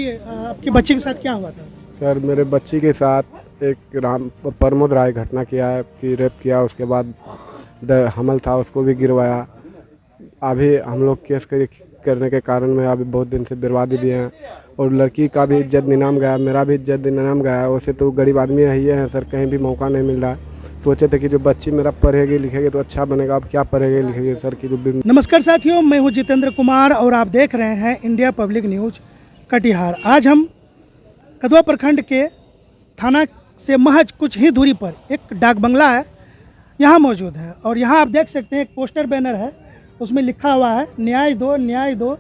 आपके बच्चे के साथ क्या हुआ था? सर मेरे बच्ची के साथ एक प्रमोद राय घटना किया है कि रेप किया, उसके बाद हमल था उसको भी गिरवाया। अभी हम लोग केस करने के कारण में अभी बहुत दिन से बर्बादी भी हैं और लड़की का भी इज्जत नीलाम गया, मेरा भी इज्जत नीलाम गया। वैसे तो गरीब आदमी ही है सर, कहीं भी मौका नहीं मिल रहा है। सोचे थे कि जो बच्ची मेरा पढ़ेगी लिखेगी तो अच्छा बनेगा, अब क्या पढ़ेगी लिखेगी सर की जो। नमस्कार साथियों, मैं हूं जितेंद्र कुमार और आप देख रहे हैं इंडिया पब्लिक न्यूज कटिहार। आज हम कदवा प्रखंड के थाना से महज कुछ ही दूरी पर एक डाक बंगला है, यहाँ मौजूद है और यहाँ आप देख सकते हैं एक पोस्टर बैनर है, उसमें लिखा हुआ है न्याय दो न्याय दो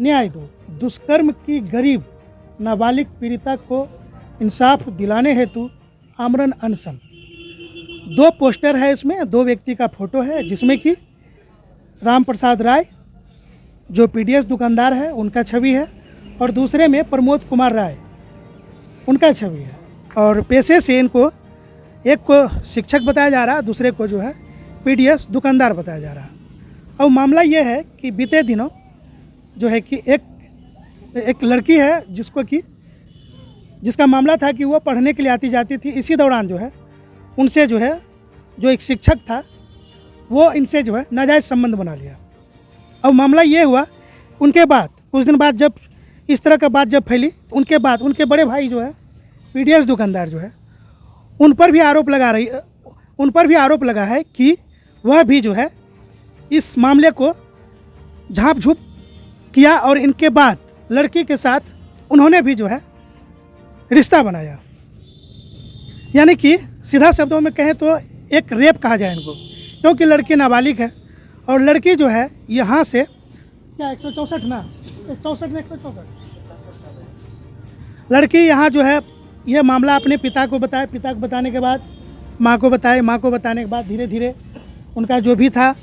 न्याय दो। दुष्कर्म की गरीब नाबालिग पीड़िता को इंसाफ दिलाने हेतु आमरण अनशन। दो पोस्टर है, इसमें दो व्यक्ति का फोटो है जिसमें कि राम प्रसाद राय जो पीडीएस दुकानदार है उनका छवि है और दूसरे में प्रमोद कुमार राय उनका छवि है। और पेशे से इनको एक को शिक्षक बताया जा रहा है, दूसरे को जो है पीडीएस दुकानदार बताया जा रहा है। और मामला ये है कि बीते दिनों जो है कि एक लड़की है जिसका मामला था कि वो पढ़ने के लिए आती जाती थी। इसी दौरान जो है उनसे जो है जो एक शिक्षक था वो इनसे जो है नाजायज़ संबंध बना लिया। अब मामला ये हुआ, उनके बाद कुछ दिन बाद जब इस तरह का बात जब फैली, उनके बाद उनके बड़े भाई जो है पीडीएस दुकानदार जो है उन पर भी आरोप लगा है कि वह भी जो है इस मामले को झाँप झूप किया और इनके बाद लड़की के साथ उन्होंने भी जो है रिश्ता बनाया। यानी कि सीधा शब्दों में कहें तो एक रेप कहा जाए इनको, क्योंकि लड़की नाबालिग है और लड़की जो है यहाँ से क्या 164 ना 164 लड़की यहाँ जो है यह मामला अपने पिता को बताया, पिता को बताने के बाद माँ को बताए, माँ को बताने के बाद धीरे धीरे उनका जो भी था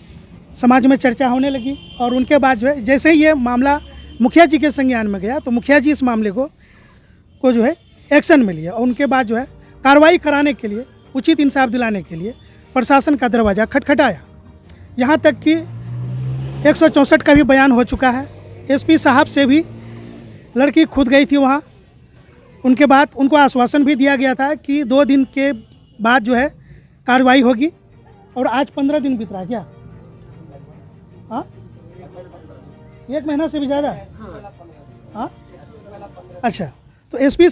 समाज में चर्चा होने लगी। और उनके बाद जो है जैसे ही ये मामला मुखिया जी के संज्ञान में गया तो मुखिया जी इस मामले को जो है एक्शन में लिया और उनके बाद जो है कार्रवाई कराने के लिए, उचित इंसाफ दिलाने के लिए प्रशासन का दरवाज़ा खटखटाया। यहाँ तक कि 164 का भी बयान हो चुका है। एसपी साहब से भी लड़की खुद गई थी वहाँ। उनके बाद उनको आश्वासन भी दिया गया था कि 2 दिन के बाद जो है कार्रवाई होगी और आज 15 दिन बीत रहा है क्या? हाँ, 1 महीना से भी ज़्यादा। हाँ, अच्छा। तो एसपी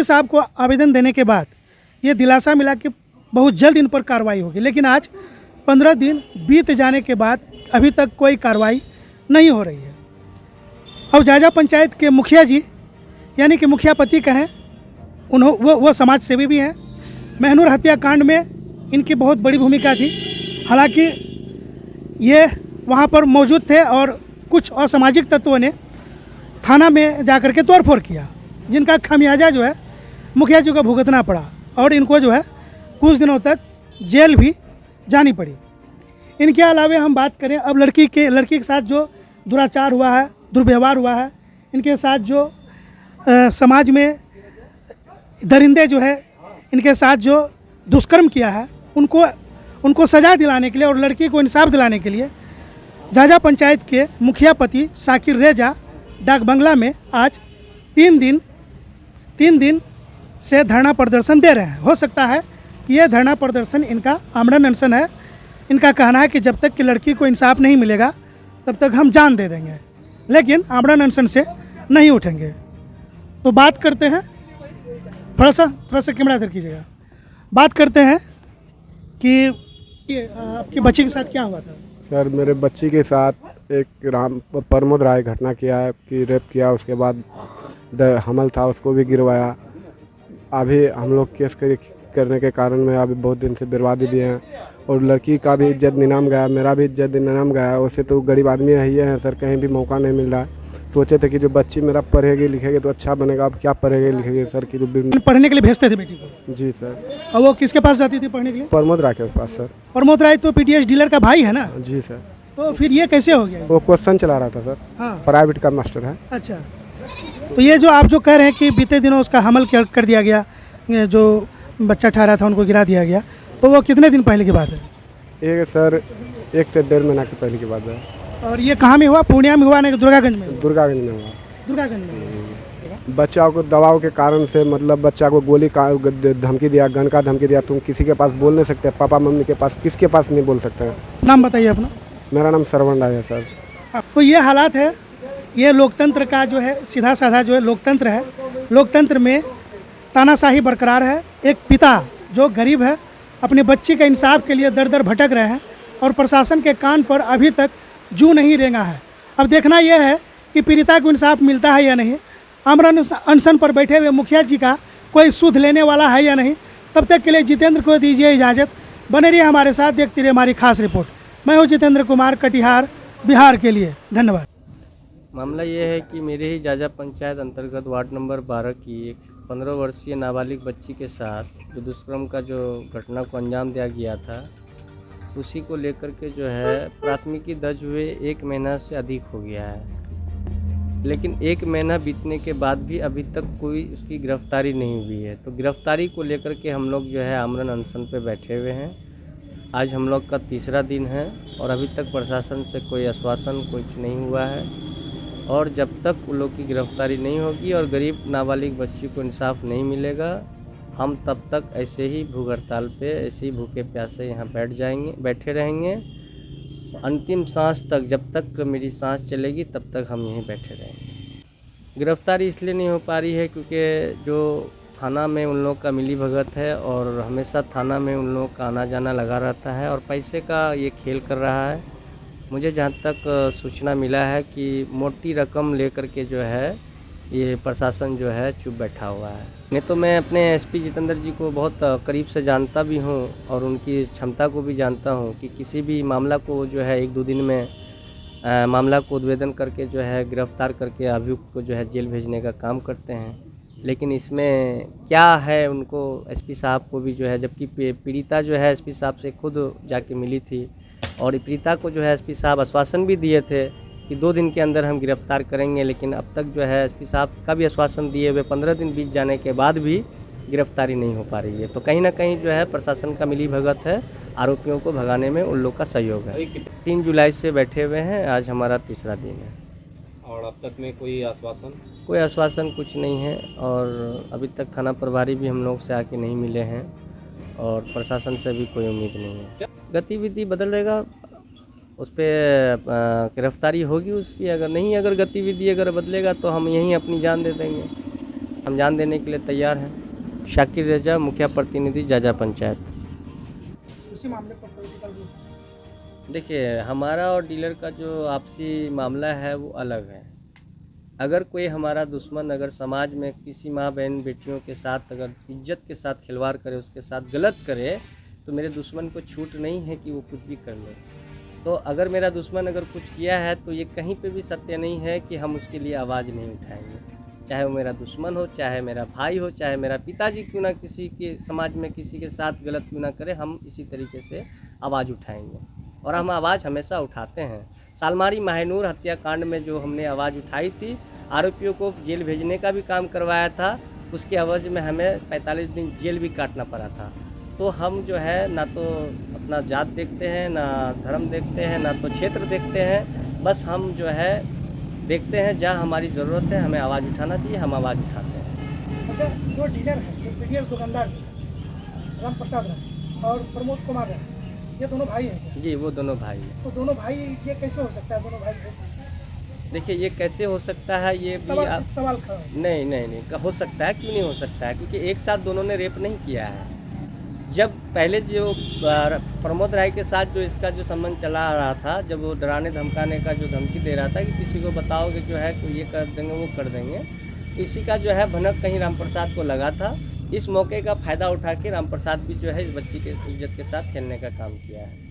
साहब को आवेदन देने के बाद ये दिलासा मिला कि बहुत जल्द इन पर कार्रवाई होगी, लेकिन आज 15 दिन बीत जाने के बाद अभी तक कोई कार्रवाई नहीं हो रही है। अब जाजा पंचायत के मुखिया जी यानी कि मुखिया पति कहें, वो समाज सेवी भी हैं। महनूर हत्याकांड में इनकी बहुत बड़ी भूमिका थी। हालांकि ये वहाँ पर मौजूद थे और कुछ असामाजिक तत्वों ने थाना में जाकर के तोड़फोड़ किया, जिनका खामियाजा जो है मुखिया जी को भुगतना पड़ा और इनको जो है कुछ दिनों तक जेल भी जानी पड़ी। इनके अलावे हम बात करें अब लड़की के साथ जो दुराचार हुआ है, दुर्व्यवहार हुआ है, इनके साथ जो समाज में दरिंदे जो है इनके साथ जो दुष्कर्म किया है उनको सज़ा दिलाने के लिए और लड़की को इंसाफ दिलाने के लिए जाजा पंचायत के मुखिया पति साकिर रेजा डाक बंगला में आज 3 दिन से धरना प्रदर्शन दे रहे हैं। हो सकता है कि यह धरना प्रदर्शन इनका आमरण अनशन है। इनका कहना है कि जब तक कि लड़की को इंसाफ नहीं मिलेगा तब तक हम जान दे देंगे, लेकिन आमरण अनशन से नहीं उठेंगे। तो बात करते हैं, थोड़ा सा कैमरा इधर कीजिएगा। बात करते हैं कि आपके बच्चे के साथ क्या हुआ था? सर मेरे बच्ची के साथ एक प्रमोद राय घटना किया है कि रेप किया, उसके बाद हमल था उसको भी गिरवाया। अभी हम लोग केस करने के कारण में अभी बहुत दिन से बर्बादी भी हैं और लड़की का भी इज्जत नीलाम गया, मेरा भी इज्जत नीलाम गया। वैसे तो गरीब आदमी ही है सर, कहीं भी मौका नहीं मिल रहा है। सोचे थे कि जो बच्ची मेरा पढ़ेगी लिखेगी तो अच्छा बनेगा, अब क्या पढ़ेगी लिखेगी सर की जो। पढ़ने के लिए भेजते थे बेटी को? जी सर। और वो किसके पास जाती थी पढ़ने के लिए? प्रमोद राय के पास सर। प्रमोद राय तो पीडीएस डीलर का भाई है ना? जी सर। तो फिर ये कैसे हो गया? वो क्वेश्चन चला रहा था सर। हाँ, प्राइवेट का मास्टर है। अच्छा। तो ये जो आप जो कह रहे हैं कि बीते दिनों उसका हमल कर दिया गया, जो बच्चा ठहरा था उनको गिरा दिया गया, तो वो कितने दिन पहले की बात है? ये सर 1 से 1.5 महीना के पहले की बात है। और ये कहाँ में हुआ? पूर्णिया में हुआ ना दुर्गागंज में? दुर्गागंज में हुआ। दुर्गागंज में। बच्चा को दबाव के कारण से मतलब बच्चा को गोली का धमकी दिया, गन का धमकी दिया। तुम किसी के पास बोल नहीं सकते, पापा मम्मी के पास, किसके पास नहीं बोल सकते। नाम बताइए अपना। मेरा नाम श्रवण राय है सर। तो ये हालात है, ये लोकतंत्र का जो है सीधा साधा जो है लोकतंत्र है। लोकतंत्र में तानाशाही बरकरार है। एक पिता जो गरीब है अपने बच्चे के इंसाफ के लिए दर दर भटक रहे हैं और प्रशासन के कान पर अभी तक जू नहीं रेंगा है। अब देखना यह है कि पीड़िता को इंसाफ मिलता है या नहीं। आमरण अनशन पर बैठे हुए मुखिया जी का कोई सुध लेने वाला है या नहीं। तब तक के लिए जितेंद्र को दीजिए इजाज़त। बने रहिए हमारे साथ, देखते रहिए हमारी खास रिपोर्ट। मैं हूँ जितेंद्र कुमार, कटिहार, बिहार के लिए। धन्यवाद। मामला ये है कि मेरे ही जाजा पंचायत अंतर्गत वार्ड नंबर 12 की एक 15 वर्षीय नाबालिग बच्ची के साथ जो दुष्कर्म का जो घटना को अंजाम दिया गया था, उसी को लेकर के जो है प्राथमिकी दर्ज हुए 1 महीना से अधिक हो गया है। लेकिन 1 महीना बीतने के बाद भी अभी तक कोई उसकी गिरफ्तारी नहीं हुई है। तो गिरफ्तारी को लेकर के हम लोग जो है आमरण अनशन पे बैठे हुए हैं। आज हम लोग का तीसरा दिन है और अभी तक प्रशासन से कोई आश्वासन कुछ नहीं हुआ है। और जब तक उन लोग की गिरफ्तारी नहीं होगी और गरीब नाबालिग बच्ची को इंसाफ नहीं मिलेगा, हम तब तक ऐसे ही भूख हड़ताल पे ऐसे ही भूखे प्यासे यहाँ बैठे रहेंगे अंतिम सांस तक। जब तक मेरी सांस चलेगी तब तक हम यहीं बैठे रहेंगे। गिरफ्तारी इसलिए नहीं हो पा रही है क्योंकि जो थाना में उन लोग का मिली भगत है और हमेशा थाना में उन लोगों का आना जाना लगा रहता है और पैसे का ये खेल कर रहा है। मुझे जहाँ तक सूचना मिला है कि मोटी रकम लेकर के जो है ये प्रशासन जो है चुप बैठा हुआ है। नहीं तो मैं अपने एसपी जितेंद्र जी को बहुत करीब से जानता भी हूँ और उनकी क्षमता को भी जानता हूँ कि किसी भी मामला को जो है 1-2 दिन में मामला को उद्भेदन करके जो है गिरफ्तार करके अभियुक्त को जो है जेल भेजने का काम करते हैं। लेकिन इसमें क्या है उनको एसपी साहब को भी जो है, जबकि पीड़िता जो है एसपी साहब से खुद जाके मिली थी और पीड़िता को जो है एसपी साहब आश्वासन भी दिए थे कि 2 दिन के अंदर हम गिरफ्तार करेंगे। लेकिन अब तक जो है एसपी साहब का भी आश्वासन दिए हुए 15 दिन बीत जाने के बाद भी गिरफ्तारी नहीं हो पा रही है। तो कहीं ना कहीं जो है प्रशासन का मिली भगत है, आरोपियों को भगाने में उन लोग का सहयोग है। 3 जुलाई से बैठे हुए हैं, आज हमारा तीसरा दिन है। और अब तक में कोई आश्वासन? कोई आश्वासन कुछ नहीं है और अभी तक थाना प्रभारी भी हम लोग से आके नहीं मिले हैं और प्रशासन से भी कोई उम्मीद नहीं है। गतिविधि बदलेगा, उस पर गिरफ्तारी होगी उसकी। अगर गतिविधि बदलेगा तो हम यहीं अपनी जान दे देंगे। हम जान देने के लिए तैयार हैं। शाकिर रजा, मुखिया प्रतिनिधि, जाजा पंचायत। इसी मामले पर पॉलिटिकल देखिए, हमारा और डीलर का जो आपसी मामला है वो अलग है। अगर कोई हमारा दुश्मन अगर समाज में किसी माँ बहन बेटियों के साथ अगर इज्जत के साथ खिलवाड़ करे, उसके साथ गलत करे, तो मेरे दुश्मन को छूट नहीं है कि वो कुछ भी कर ले। तो अगर मेरा दुश्मन अगर कुछ किया है तो ये कहीं पे भी सत्य नहीं है कि हम उसके लिए आवाज़ नहीं उठाएंगे। चाहे वो मेरा दुश्मन हो, चाहे मेरा भाई हो, चाहे मेरा पिताजी क्यों ना किसी के समाज में किसी के साथ गलत क्यों ना करे, हम इसी तरीके से आवाज़ उठाएंगे और हम आवाज़ हमेशा उठाते हैं। सालमारी माहनूर हत्याकांड में जो हमने आवाज़ उठाई थी, आरोपियों को जेल भेजने का भी काम करवाया था, उसके एवज में हमें 45 दिन जेल भी काटना पड़ा था। तो हम जो है ना तो अपना जात देखते हैं, ना धर्म देखते हैं, ना तो क्षेत्र देखते हैं। बस हम जो है देखते हैं जहाँ हमारी ज़रूरत है, हमें आवाज़ उठाना चाहिए, हम आवाज़ उठाते हैं। अच्छा, जो डीलर है, जो पीडीएस दुकानदार राम प्रसाद राय और प्रमोद कुमार राय, ये दोनों भाई हैं क्या? जी, वो दोनों भाई हैं। तो दोनों भाई, ये कैसे हो सकता है दोनों भाई? देखिए, ये कैसे हो सकता है ये भी सवाल खड़ा है। नहीं हो सकता है, क्यों नहीं हो सकता है? क्योंकि एक साथ दोनों ने रेप नहीं किया है। जब पहले जो प्रमोद राय के साथ जो इसका जो संबंध चला आ रहा था, जब वो डराने धमकाने का जो धमकी दे रहा था कि किसी को बताओगे जो है तो ये कर देंगे वो कर देंगे, इसी का जो है भनक कहीं रामप्रसाद को लगा था। इस मौके का फ़ायदा उठा के रामप्रसाद भी जो है इस बच्ची के इज्जत के साथ खेलने का काम किया है।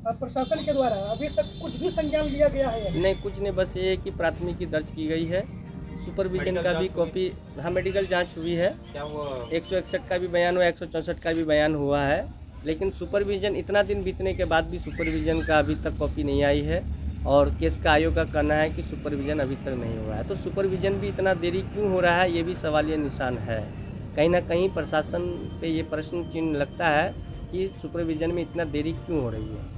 अब प्रशासन के द्वारा अभी तक कुछ भी संज्ञान लिया गया है? नहीं, कुछ नहीं, बस ये है कि प्राथमिकी दर्ज की गई है। सुपरविजन का भी कॉपी, हाँ मेडिकल जांच हुई है। क्या हुआ? 161 का भी बयान हुआ, 164 का भी बयान हुआ है। लेकिन सुपरविजन, इतना दिन बीतने के बाद भी सुपरविजन का अभी तक कॉपी नहीं आई है और केस का आयोग का कहना है कि सुपरविजन अभी तक नहीं हुआ है। तो सुपरविजन भी इतना देरी क्यों हो रहा है, ये भी सवालिया निशान है। कहीं ना कहीं प्रशासन पे ये प्रश्न चिन्ह लगता है कि सुपरविजन में इतना देरी क्यों हो रही है।